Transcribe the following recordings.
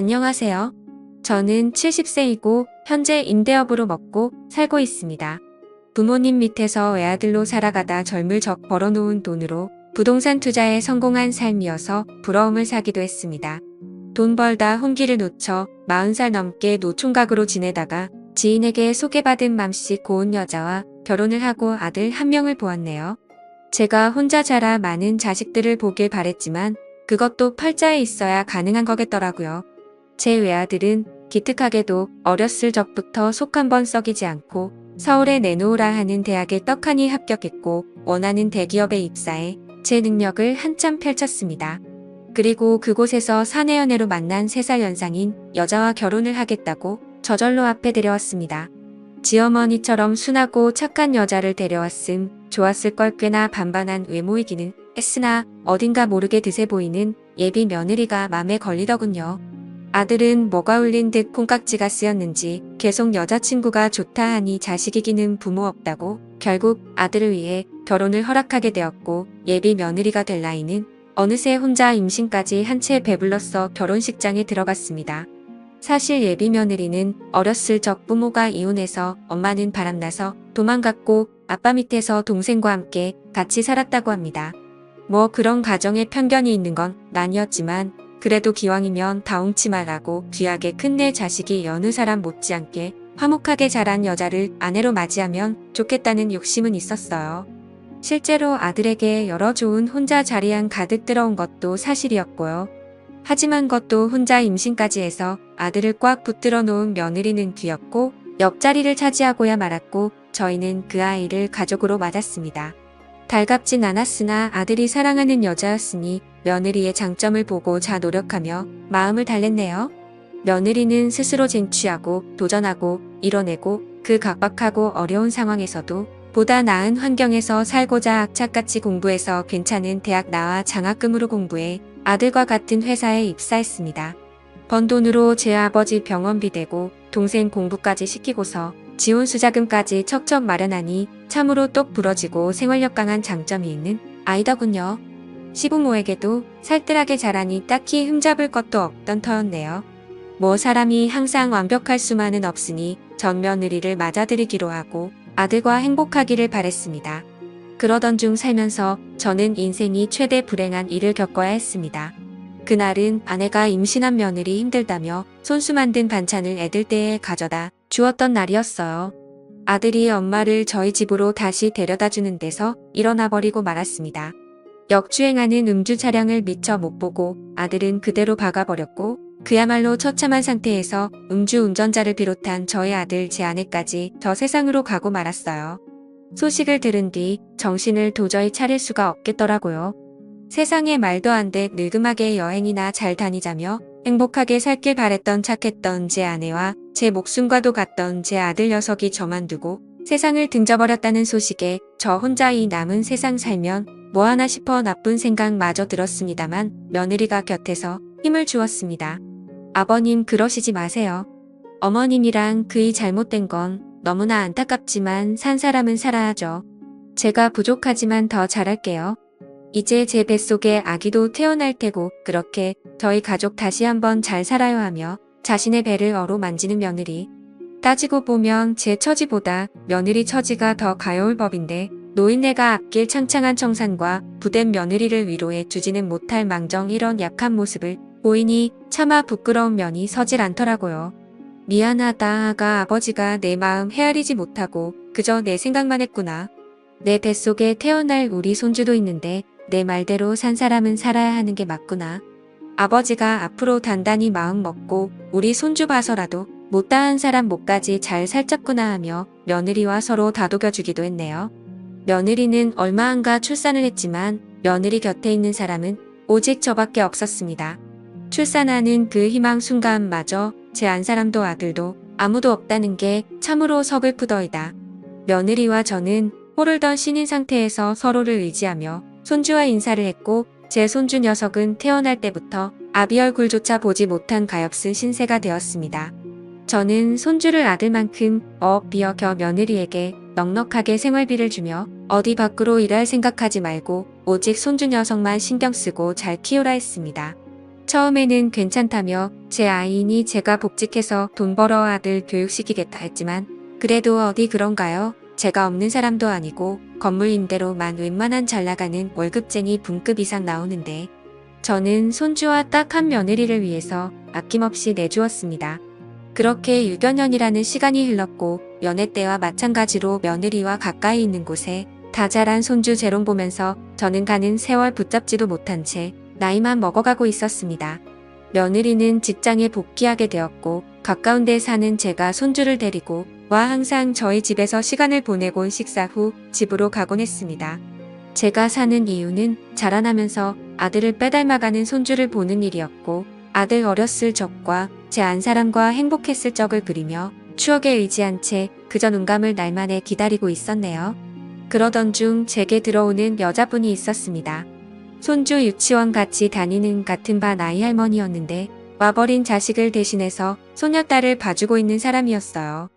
안녕하세요. 저는 70세이고 현재 임대업으로 먹고 살고 있습니다. 부모님 밑에서 외아들로 살아가다 젊을적 벌어놓은 돈으로 부동산 투자에 성공한 삶이어서 부러움을 사기도 했습니다. 돈 벌다 혼기를 놓쳐 40살 넘게 노총각으로 지내다가 지인에게 소개받은 맘씨 고운 여자와 결혼을 하고 아들 한 명을 보았네요. 제가 혼자 자라 많은 자식들을 보길 바랬지만 그것도 팔자에 있어야 가능한 거겠더라고요. 제 외아들은 기특하게도 어렸을 적부터 속 한번 썩이지 않고 서울에 내놓으라 하는 대학에 떡하니 합격했고 원하는 대기업에 입사해 제 능력을 한참 펼쳤습니다. 그리고 그곳에서 사내연애로 만난 3살 연상인 여자와 결혼을 하겠다고 저절로 앞에 데려왔습니다. 지어머니처럼 순하고 착한 여자를 데려왔음 좋았을 걸 꽤나 반반한 외모이기는 했으나 어딘가 모르게 드세 보이는 예비 며느리가 맘에 걸리더군요. 아들은 뭐가 울린 듯 콩깍지가 쓰였는지 계속 여자친구가 좋다 하니 자식이기는 부모 없다고 결국 아들을 위해 결혼을 허락하게 되었고 예비 며느리가 될 나이는 어느새 혼자 임신까지 한 채 배불렀어 결혼식장에 들어갔습니다. 사실 예비 며느리는 어렸을 적 부모가 이혼해서 엄마는 바람나서 도망갔고 아빠 밑에서 동생과 함께 같이 살았다고 합니다. 뭐 그런 가정에 편견이 있는 건 아니었지만 그래도 기왕이면 다홍치 말라고 귀하게 큰 내 자식이 여느 사람 못지않게 화목하게 자란 여자를 아내로 맞이하면 좋겠다는 욕심은 있었어요. 실제로 아들에게 여러 좋은 혼자 자리한 가득 들어온 것도 사실이었고요. 하지만 그것도 혼자 임신까지 해서 아들을 꽉 붙들어 놓은 며느리는 귀엽고 옆자리를 차지하고야 말았고 저희는 그 아이를 가족으로 맞았습니다. 달갑진 않았으나 아들이 사랑하는 여자였으니 며느리의 장점을 보고 자 노력하며 마음을 달랬네요. 며느리는 스스로 쟁취하고 도전하고 이뤄내고 그 각박하고 어려운 상황에서도 보다 나은 환경에서 살고자 악착같이 공부해서 괜찮은 대학 나와 장학금으로 공부해 아들과 같은 회사에 입사했습니다. 번 돈으로 제 아버지 병원비 대고 동생 공부까지 시키고서 지원수자금까지 척척 마련하니 참으로 똑 부러지고 생활력 강한 장점이 있는 아이더군요. 시부모에게도 살뜰하게 자라니 딱히 흠잡을 것도 없던 터였네요. 뭐 사람이 항상 완벽할 수만은 없으니 전 며느리를 맞아들이기로 하고 아들과 행복하기를 바랬습니다. 그러던 중 살면서 저는 인생이 최대 불행한 일을 겪어야 했습니다. 그날은 아내가 임신한 며느리 힘들다며 손수 만든 반찬을 애들 떼에 가져다 주었던 날이었어요. 아들이 엄마를 저희 집으로 다시 데려다 주는 데서 일어나 버리고 말았습니다. 역주행하는 음주 차량을 미처 못 보고 아들은 그대로 박아버렸고 그야말로 처참한 상태에서 음주 운전자를 비롯한 저희 아들 제 아내까지 저 세상으로 가고 말았어요. 소식을 들은 뒤 정신을 도저히 차릴 수가 없겠더라고요. 세상에 말도 안 돼 늙음하게 여행이나 잘 다니자며 행복하게 살길 바랬던 착했던 제 아내와 제 목숨과도 같던 제 아들 녀석이 저만 두고 세상을 등져버렸다는 소식에 저 혼자 이 남은 세상 살면 뭐하나 싶어 나쁜 생각마저 들었습니다만 며느리가 곁에서 힘을 주었습니다. 아버님 그러시지 마세요. 어머님이랑 그이 잘못된 건 너무나 안타깝지만 산 사람은 살아야죠. 제가 부족하지만 더 잘할게요. 이제 제 뱃속에 아기도 태어날 테고 그렇게 저희 가족 다시 한번 잘 살아요 하며 자신의 배를 어루만지는 며느리. 따지고 보면 제 처지보다 며느리 처지가 더 가여울 법인데 노인네가 앞길 창창한 청산과 부된 며느리를 위로해 주지는 못할 망정 이런 약한 모습을 보이니 차마 부끄러운 면이 서질 않더라고요. 미안하다 아버지가 내 마음 헤아리지 못하고 그저 내 생각만 했구나. 내 뱃속에 태어날 우리 손주도 있는데 내 말대로 산 사람은 살아야 하는 게 맞구나. 아버지가 앞으로 단단히 마음 먹고 우리 손주 봐서라도 못다한 사람 목까지 잘 살쪘구나 하며 며느리와 서로 다독여주기도 했네요. 며느리는 얼마 안가 출산을 했지만 며느리 곁에 있는 사람은 오직 저밖에 없었습니다. 출산하는 그 희망 순간마저 제 안 사람도 아들도 아무도 없다는 게 참으로 서글프더이다. 며느리와 저는 호를던 신인 상태에서 서로를 의지하며 손주와 인사를 했고 제 손주 녀석은 태어날 때부터 아비 얼굴조차 보지 못한 가엾은 신세가 되었습니다. 저는 손주를 아들만큼 비어 겨 며느리에게 넉넉하게 생활비를 주며 어디 밖으로 일할 생각하지 말고 오직 손주 녀석만 신경 쓰고 잘 키우라 했습니다. 처음에는 괜찮다며 제 아이니 제가 복직해서 돈 벌어 아들 교육시키겠다 했지만 그래도 어디 그런가요? 제가 없는 사람도 아니고 건물 임대로만 웬만한 잘나가는 월급쟁이 분급 이상 나오는데 저는 손주와 딱 한 며느리를 위해서 아낌없이 내주었습니다. 그렇게 6여 년이라는 시간이 흘렀고 연애 때와 마찬가지로 며느리와 가까이 있는 곳에 다 자란 손주 재롱 보면서 저는 가는 세월 붙잡지도 못한 채 나이만 먹어가고 있었습니다. 며느리는 직장에 복귀하게 되었고 가까운 데 사는 제가 손주를 데리고 와 항상 저희 집에서 시간을 보내곤 식사 후 집으로 가곤 했습니다. 제가 사는 이유는 자라나면서 아들을 빼닮아가는 손주를 보는 일이었고 아들 어렸을 적과 제 안사람과 행복했을 적을 그리며 추억에 의지한 채 그저 눈감을 날만에 기다리고 있었네요. 그러던 중 제게 들어오는 여자분이 있었습니다. 손주 유치원 같이 다니는 같은 반 아이 할머니였는데 와버린 자식을 대신해서 소녀딸을 봐주고 있는 사람이었어요.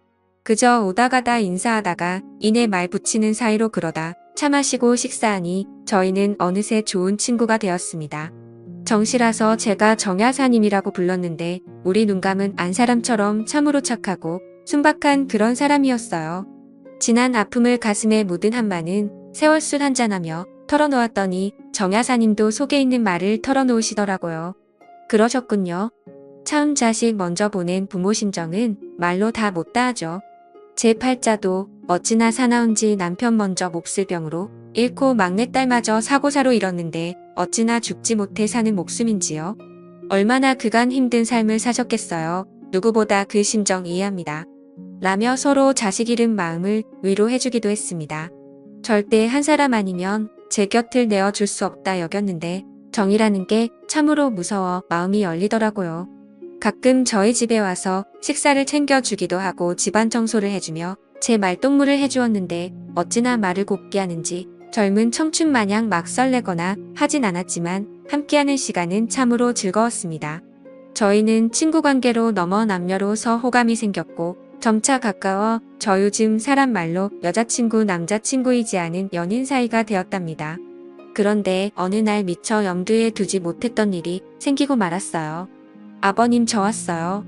그저 오다가다 인사하다가 이내 말 붙이는 사이로 그러다 차 마시고 식사하니 저희는 어느새 좋은 친구가 되었습니다. 정시라서 제가 정야사님이라고 불렀는데 우리 눈감은 안사람처럼 참으로 착하고 순박한 그런 사람이었어요. 지난 아픔을 가슴에 묻은 한마는 세월술 한잔하며 털어놓았더니 정야사님도 속에 있는 말을 털어놓으시더라고요. 그러셨군요. 참 자식 먼저 보낸 부모 심정은 말로 다 못다하죠. 제 팔자도 어찌나 사나운지 남편 먼저 몹쓸 병으로 잃고 막내딸마저 사고사로 잃었는데 어찌나 죽지 못해 사는 목숨인지요. 얼마나 그간 힘든 삶을 사셨겠어요. 누구보다 그 심정 이해합니다. 라며 서로 자식 잃은 마음을 위로해주기도 했습니다. 절대 한 사람 아니면 제 곁을 내어줄 수 없다 여겼는데 정이라는 게 참으로 무서워 마음이 열리더라고요. 가끔 저희 집에 와서 식사를 챙겨주기도 하고 집안 청소를 해주며 제 말동무를 해주었는데 어찌나 말을 곱게 하는지 젊은 청춘 마냥 막 설레거나 하진 않았지만 함께하는 시간은 참으로 즐거웠습니다. 저희는 친구 관계로 넘어 남녀로서 호감이 생겼고 점차 가까워 저 요즘 사람 말로 여자친구 남자친구이지 않은 연인 사이가 되었답니다. 그런데 어느 날 미처 염두에 두지 못했던 일이 생기고 말았어요. 아버님 저 왔어요.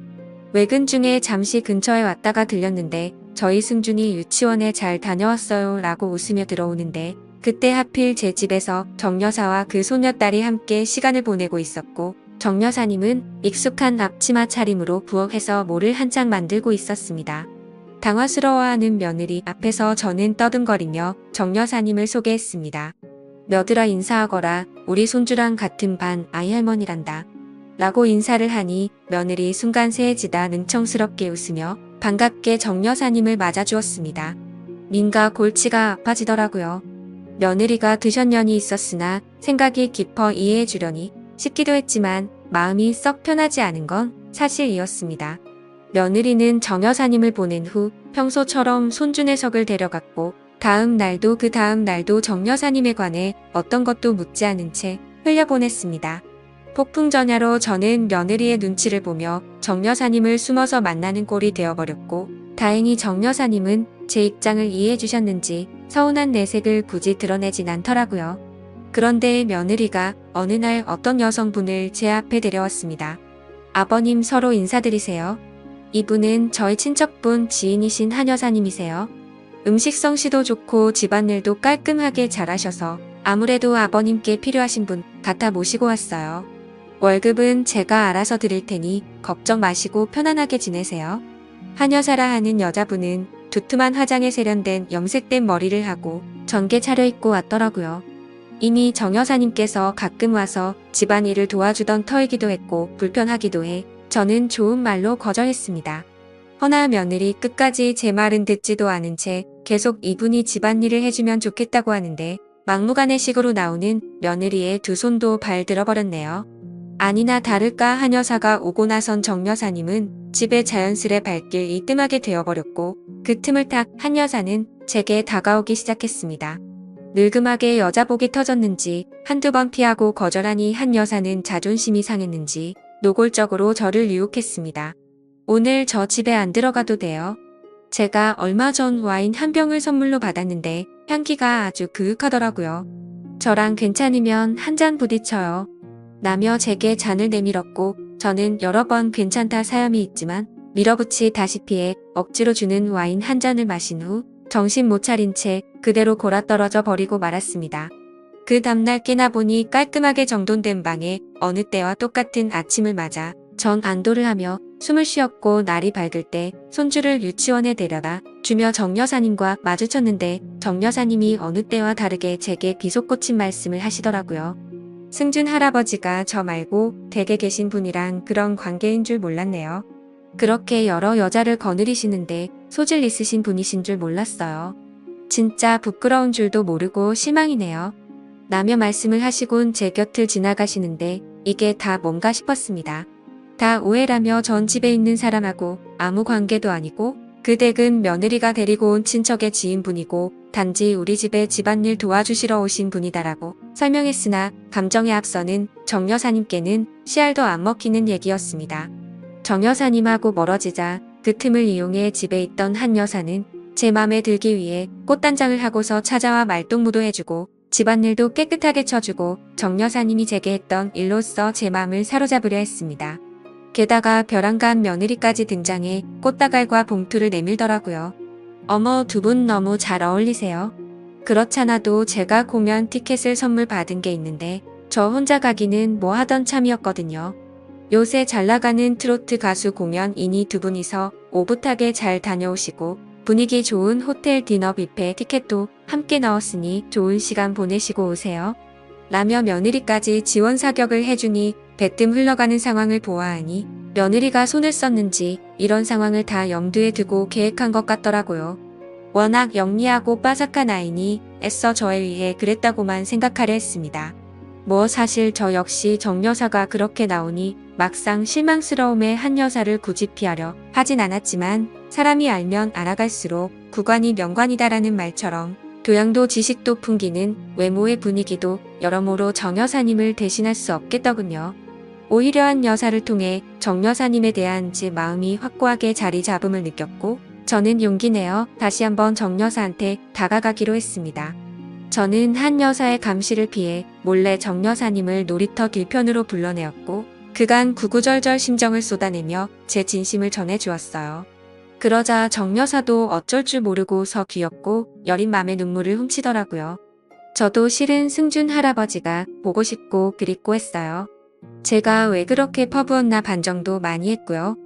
외근 중에 잠시 근처에 왔다가 들렸는데 저희 승준이 유치원에 잘 다녀왔어요 라고 웃으며 들어오는데 그때 하필 제 집에서 정여사와 그 소녀딸이 함께 시간을 보내고 있었고 정여사님은 익숙한 앞치마 차림으로 부엌에서 뭐를 한창 만들고 있었습니다. 당황스러워하는 며느리 앞에서 저는 떠듬거리며 정여사님을 소개했습니다. 며들아 인사하거라. 우리 손주랑 같은 반 아이 할머니란다. 라고 인사를 하니 며느리 순간 새해지다 능청스럽게 웃으며 반갑게 정여사님을 맞아주었습니다. 민가 골치가 아파지더라고요. 며느리가 드셨년이 있었으나 생각이 깊어 이해해주려니 싶기도 했지만 마음이 썩 편하지 않은 건 사실이었습니다. 며느리는 정여사님을 보낸 후 평소처럼 손주 녀석을 데려갔고 다음 날도 그 다음 날도 정여사님에 관해 어떤 것도 묻지 않은 채 흘려보냈습니다. 폭풍전야로 저는 며느리의 눈치를 보며 정여사님을 숨어서 만나는 꼴이 되어버렸고 다행히 정여사님은 제 입장을 이해해 주셨는지 서운한 내색을 굳이 드러내진 않더라고요. 그런데 며느리가 어느 날 어떤 여성분을 제 앞에 데려왔습니다. 아버님 서로 인사드리세요. 이분은 저희 친척분 지인이신 한 여사님이세요. 음식 솜씨도 좋고 집안일도 깔끔하게 잘하셔서 아무래도 아버님께 필요하신 분 같아 모시고 왔어요. 월급은 제가 알아서 드릴 테니 걱정 마시고 편안하게 지내세요. 한 여사라 하는 여자분은 두툼한 화장에 세련된 염색된 머리를 하고 정게 차려입고 왔더라고요. 이미 정 여사님께서 가끔 와서 집안일을 도와주던 터이기도 했고 불편하기도 해 저는 좋은 말로 거절했습니다. 허나 며느리 끝까지 제 말은 듣지도 않은 채 계속 이분이 집안일을 해주면 좋겠다고 하는데 막무가내식으로 나오는 며느리의 두 손도 발 들어버렸네요. 아니나 다를까 한 여사가 오고 나선 정 여사님은 집에 자연스레 발길이 뜸하게 되어버렸고 그 틈을 탁 한 여사는 제게 다가오기 시작했습니다. 늙음하게 여자복이 터졌는지 한두 번 피하고 거절하니 한 여사는 자존심이 상했는지 노골적으로 저를 유혹했습니다. 오늘 저 집에 안 들어가도 돼요. 제가 얼마 전 와인 한 병을 선물로 받았는데 향기가 아주 그윽하더라고요. 저랑 괜찮으면 한 잔 부딪혀요. 라며 제게 잔을 내밀었고 저는 여러 번 괜찮다 사염이 있지만 밀어붙이다시피 해 억지로 주는 와인 한 잔을 마신 후 정신 못 차린 채 그대로 골아떨어져 버리고 말았습니다. 그 다음날 깨나 보니 깔끔하게 정돈된 방에 어느 때와 똑같은 아침을 맞아 전 안도를 하며 숨을 쉬었고 날이 밝을 때 손주를 유치원에 데려다 주며 정 여사님과 마주쳤는데 정 여사님이 어느 때와 다르게 제게 비속고친 말씀을 하시더라고요. 승준 할아버지가 저 말고 댁에 계신 분이랑 그런 관계인 줄 몰랐네요. 그렇게 여러 여자를 거느리시는데 소질 있으신 분이신 줄 몰랐어요. 진짜 부끄러운 줄도 모르고 실망이네요. 라며 말씀을 하시곤 제 곁을 지나가시는데 이게 다 뭔가 싶었습니다. 다 오해라며 전 집에 있는 사람하고 아무 관계도 아니고 그 댁은 며느리가 데리고 온 친척의 지인분이고 단지 우리 집에 집안일 도와주시러 오신 분이다라고 설명했으나 감정에 앞서는 정 여사님께는 씨알도 안 먹히는 얘기였습니다. 정 여사님하고 멀어지자 그 틈을 이용해 집에 있던 한 여사는 제 맘에 들기 위해 꽃단장을 하고서 찾아와 말동무도 해주고 집안일도 깨끗하게 쳐주고 정 여사님이 제게 했던 일로써 제 맘을 사로잡으려 했습니다. 게다가 벼랑간 며느리까지 등장해 꽃다갈과 봉투를 내밀더라고요. 어머, 두 분 너무 잘 어울리세요. 그렇잖아도 제가 공연 티켓을 선물 받은 게 있는데 저 혼자 가기는 뭐 하던 참이었거든요. 요새 잘나가는 트로트 가수 공연이니 두 분이서 오붓하게 잘 다녀오시고 분위기 좋은 호텔 디너 뷔페 티켓도 함께 넣었으니 좋은 시간 보내시고 오세요. 라며 며느리까지 지원 사격을 해주니 배뜸 흘러가는 상황을 보아하니 며느리가 손을 썼는지 이런 상황을 다 염두에 두고 계획한 것 같더라고요. 워낙 영리하고 빠삭한 아이니 애써 저에 의해 그랬다고만 생각하려 했습니다. 뭐 사실 저 역시 정 여사가 그렇게 나오니 막상 실망스러움에 한 여사를 굳이 피하려 하진 않았지만 사람이 알면 알아갈수록 구관이 명관이다라는 말처럼 교양도 지식도 풍기는 외모의 분위기도 여러모로 정 여사님을 대신할 수 없겠더군요. 오히려 한 여사를 통해 정 여사님에 대한 제 마음이 확고하게 자리 잡음을 느꼈고 저는 용기 내어 다시 한번 정 여사한테 다가가기로 했습니다. 저는 한 여사의 감시를 피해 몰래 정 여사님을 놀이터 길편으로 불러내었고 그간 구구절절 심정을 쏟아내며 제 진심을 전해주었어요. 그러자 정 여사도 어쩔 줄 모르고 서 귀엽고 여린 맘에 눈물을 훔치더라고요. 저도 실은 승준 할아버지가 보고 싶고 그립고 했어요. 제가 왜 그렇게 퍼부었나 반정도 많이 했고요.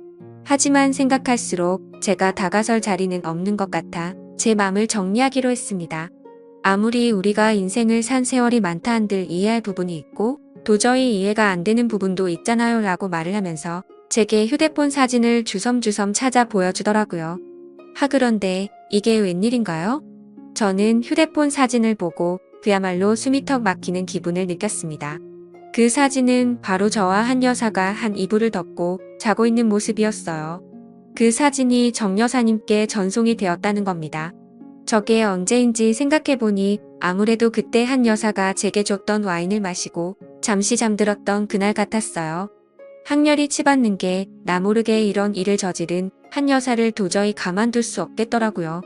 하지만 생각할수록 제가 다가설 자리는 없는 것 같아 제 맘을 정리하기로 했습니다. 아무리 우리가 인생을 산 세월이 많다 한들 이해할 부분이 있고 도저히 이해가 안 되는 부분도 있잖아요 라고 말을 하면서 제게 휴대폰 사진을 주섬주섬 찾아 보여주더라고요. 그런데 이게 웬일인가요? 저는 휴대폰 사진을 보고 그야말로 숨이 턱 막히는 기분을 느꼈습니다. 그 사진은 바로 저와 한 여사가 한 이불을 덮고 자고 있는 모습이었어요. 그 사진이 정 여사님께 전송이 되었다는 겁니다. 저게 언제인지 생각해보니 아무래도 그때 한 여사가 제게 줬던 와인을 마시고 잠시 잠들었던 그날 같았어요. 항렬이 치받는 게 나 모르게 이런 일을 저지른 한 여사를 도저히 가만둘 수 없겠더라고요.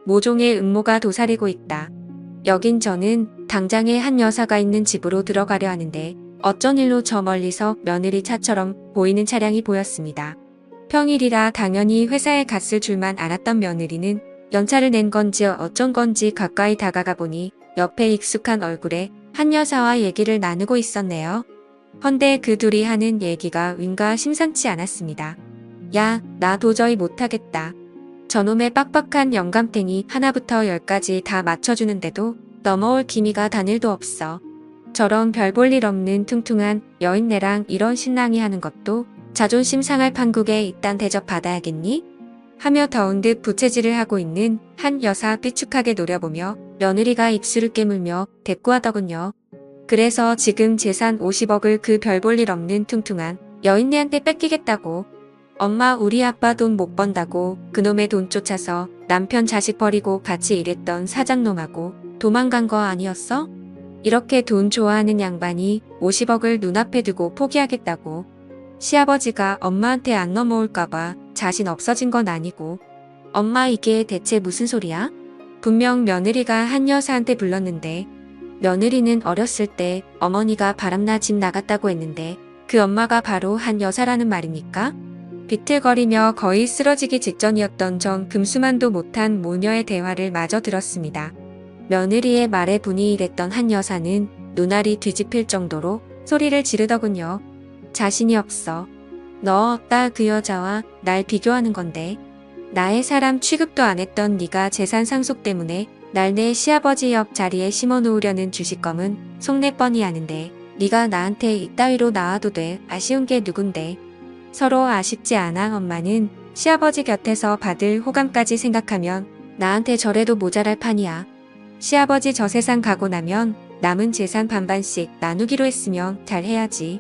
모종의 음모가 도사리고 있다. 여긴 저는 당장에 한 여사가 있는 집으로 들어가려 하는데 어쩐 일로 저 멀리서 며느리 차처럼 보이는 차량이 보였습니다. 평일이라 당연히 회사에 갔을 줄만 알았던 며느리는 연차를 낸 건지 어쩐 건지 가까이 다가가 보니 옆에 익숙한 얼굴에 한 여사와 얘기를 나누고 있었네요. 헌데 그 둘이 하는 얘기가 윈가 심상치 않았습니다. 야, 나 도저히 못하겠다. 저놈의 빡빡한 영감탱이 하나부터 열까지 다 맞춰주는데도 넘어올 기미가 단일도 없어. 저런 별 볼 일 없는 퉁퉁한 여인네랑 이런 신랑이 하는 것도 자존심 상할 판국에 이딴 대접 받아야겠니? 하며 더운 듯 부채질을 하고 있는 한 여사 삐축하게 노려보며 며느리가 입술을 깨물며 대꾸하더군요. 그래서 지금 재산 50억을 그 별 볼 일 없는 퉁퉁한 여인네한테 뺏기겠다고. 엄마 우리 아빠 돈 못 번다고 그놈의 돈 쫓아서 남편 자식 버리고 같이 일했던 사장놈하고 도망간 거 아니었어? 이렇게 돈 좋아하는 양반이 50억을 눈앞에 두고 포기하겠다고. 시아버지가 엄마한테 안 넘어올까봐 자신 없어진 건 아니고. 엄마 이게 대체 무슨 소리야? 분명 며느리가 한 여사한테 불렀는데 며느리는 어렸을 때 어머니가 바람나 집 나갔다고 했는데 그 엄마가 바로 한 여사라는 말입니까? 비틀거리며 거의 쓰러지기 직전이었던 전 금수만도 못한 모녀의 대화를 마저 들었습니다. 며느리의 말에 분이 일했던 한 여사는 눈알이 뒤집힐 정도로 소리를 지르더군요. 자신이 없어. 너 나 그 여자와 날 비교하는 건데. 나의 사람 취급도 안 했던 네가 재산 상속 때문에 날 내 시아버지 옆 자리에 심어놓으려는 주식검은 속내 뻔히 아는데 네가 나한테 이따위로 나와도 돼. 아쉬운 게 누군데. 서로 아쉽지 않아. 엄마는 시아버지 곁에서 받을 호감까지 생각하면 나한테 저래도 모자랄 판이야. 시아버지 저 세상 가고 나면 남은 재산 반반씩 나누기로 했으면 잘 해야지.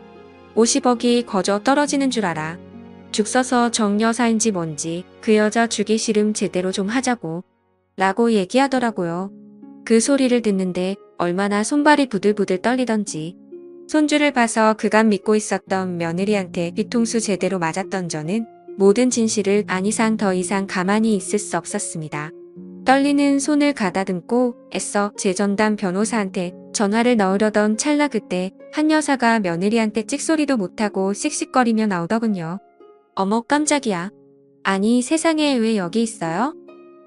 50억이 거저 떨어지는 줄 알아. 죽 써서 정여사인지 뭔지 그 여자 주기 싫음 제대로 좀 하자고. 라고 얘기하더라고요. 그 소리를 듣는데 얼마나 손발이 부들부들 떨리던지. 손주를 봐서 그간 믿고 있었던 며느리한테 뒤통수 제대로 맞았던 저는 모든 진실을 안 이상 더 이상 가만히 있을 수 없었습니다. 떨리는 손을 가다듬고 애써 제 전담 변호사한테 전화를 넣으려던 찰나 그때 한 여사가 며느리한테 찍소리도 못하고 씩씩거리며 나오더군요. 어머 깜짝이야. 아니 세상에 왜 여기 있어요?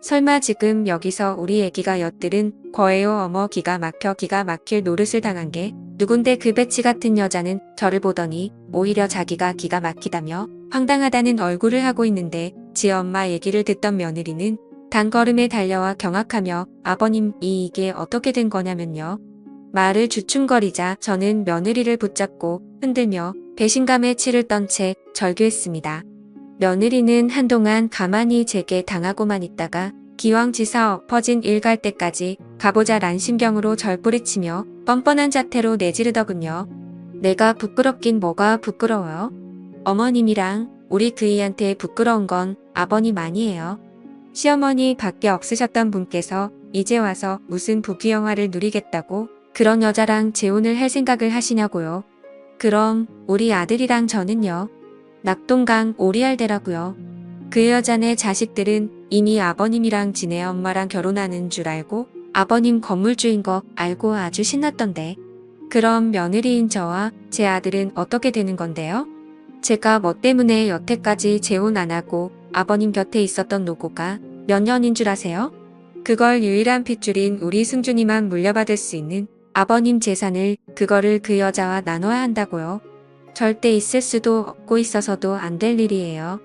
설마 지금 여기서 우리 애기가 엿들은 거예요? 어머 기가 막힐 노릇을 당한 게 누군데 그 배치 같은 여자는 저를 보더니 오히려 자기가 기가 막히다며 황당하다는 얼굴을 하고 있는데 지 엄마 얘기를 듣던 며느리는 단걸음에 달려와 경악하며 아버님 이게 어떻게 된 거냐면요. 말을 주춤거리자 저는 며느리를 붙잡고 흔들며 배신감에 치를 떤 채 절규했습니다. 며느리는 한동안 가만히 제게 당하고만 있다가 기왕지사 엎어진 일 갈 때까지 가보자란 심경으로 절 뿌리치며 뻔뻔한 자태로 내지르더군요. 내가 부끄럽긴 뭐가 부끄러워요? 어머님이랑 우리 그이한테 부끄러운 건 아버님 아니에요. 시어머니 밖에 없으셨던 분께서 이제 와서 무슨 부귀영화를 누리겠다고 그런 여자랑 재혼을 할 생각을 하시냐고요. 그럼 우리 아들이랑 저는요. 낙동강 오리알대라고요. 그 여자네 자식들은 이미 아버님이랑 지네 엄마랑 결혼하는 줄 알고 아버님 건물주인 거 알고 아주 신났던데. 그럼 며느리인 저와 제 아들은 어떻게 되는 건데요? 제가 뭐 때문에 여태까지 재혼 안 하고 아버님 곁에 있었던 노고가 몇 년인 줄 아세요? 그걸 유일한 핏줄인 우리 승준이만 물려받을 수 있는 아버님 재산을 그거를 그 여자와 나눠야 한다고요. 절대 있을 수도 없고 있어서도 안 될 일이에요.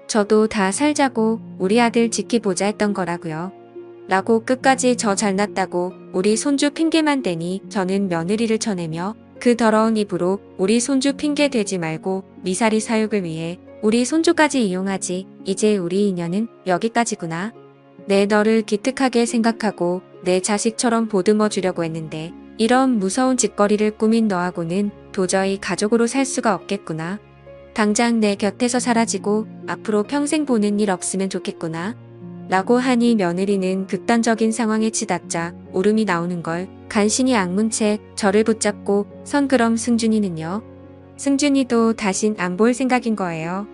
저도 다 살자고 우리 아들 지키보자 했던 거라고요. 라고 끝까지 저 잘났다고 우리 손주 핑계만 대니 저는 며느리를 쳐내며 그 더러운 입으로 우리 손주 핑계 대지 말고 미사리 사육을 위해 우리 손주까지 이용하지. 이제 우리 인연은 여기까지구나. 내 너를 기특하게 생각하고 내 자식처럼 보듬어 주려고 했는데 이런 무서운 짓거리를 꾸민 너하고는 도저히 가족으로 살 수가 없겠구나. 당장 내 곁에서 사라지고 앞으로 평생 보는 일 없으면 좋겠구나. 라고 하니 며느리는 극단적인 상황에 치닫자 울음이 나오는 걸 간신히 악문 채 저를 붙잡고 선 그럼 승준이는요? 승준이도 다신 안 볼 생각인 거예요.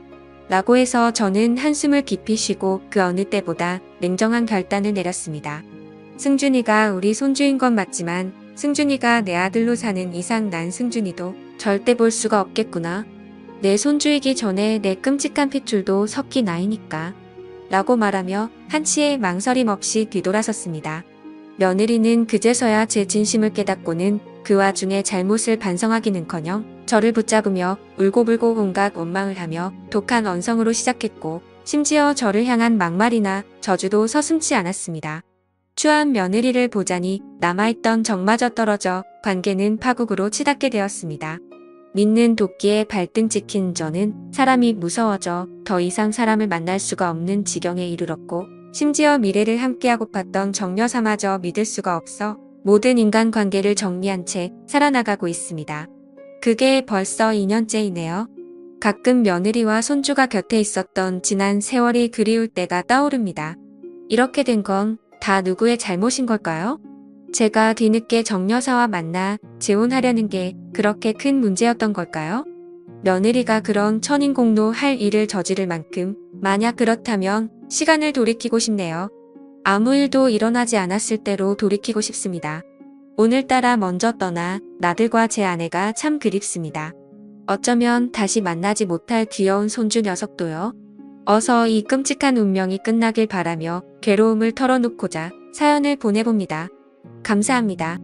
라고 해서 저는 한숨을 깊이 쉬고 그 어느 때보다 냉정한 결단을 내렸습니다. 승준이가 우리 손주인 건 맞지만 승준이가 내 아들로 사는 이상 난 승준이도 절대 볼 수가 없겠구나. 내 손주이기 전에 내 끔찍한 핏줄도 섞이 나이니까. 라고 말하며 한치의 망설임 없이 뒤돌아섰습니다. 며느리는 그제서야 제 진심을 깨닫고는 그 와중에 잘못을 반성하기는커녕 저를 붙잡으며 울고불고 온갖 원망을 하며 독한 언성으로 시작했고 심지어 저를 향한 막말이나 저주도 서슴지 않았습니다. 추한 며느리를 보자니 남아있던 정마저 떨어져 관계는 파국으로 치닫게 되었습니다. 믿는 도끼에 발등 찍힌 저는 사람이 무서워져 더 이상 사람을 만날 수가 없는 지경에 이르렀고 심지어 미래를 함께하고 팠던 정여사마저 믿을 수가 없어 모든 인간관계를 정리한 채 살아나가고 있습니다. 그게 벌써 2년째이네요. 가끔 며느리와 손주가 곁에 있었던 지난 세월이 그리울 때가 떠오릅니다. 이렇게 된 건 다 누구의 잘못인 걸까요? 제가 뒤늦게 정여사와 만나 재혼하려는 게 그렇게 큰 문제였던 걸까요? 며느리가 그런 천인공노 할 일을 저지를 만큼 만약 그렇다면 시간을 돌이키고 싶네요. 아무 일도 일어나지 않았을 때로 돌이키고 싶습니다. 오늘따라 먼저 떠나 나들과 제 아내가 참 그립습니다. 어쩌면 다시 만나지 못할 귀여운 손주 녀석도요. 어서 이 끔찍한 운명이 끝나길 바라며 괴로움을 털어놓고자 사연을 보내봅니다. 감사합니다.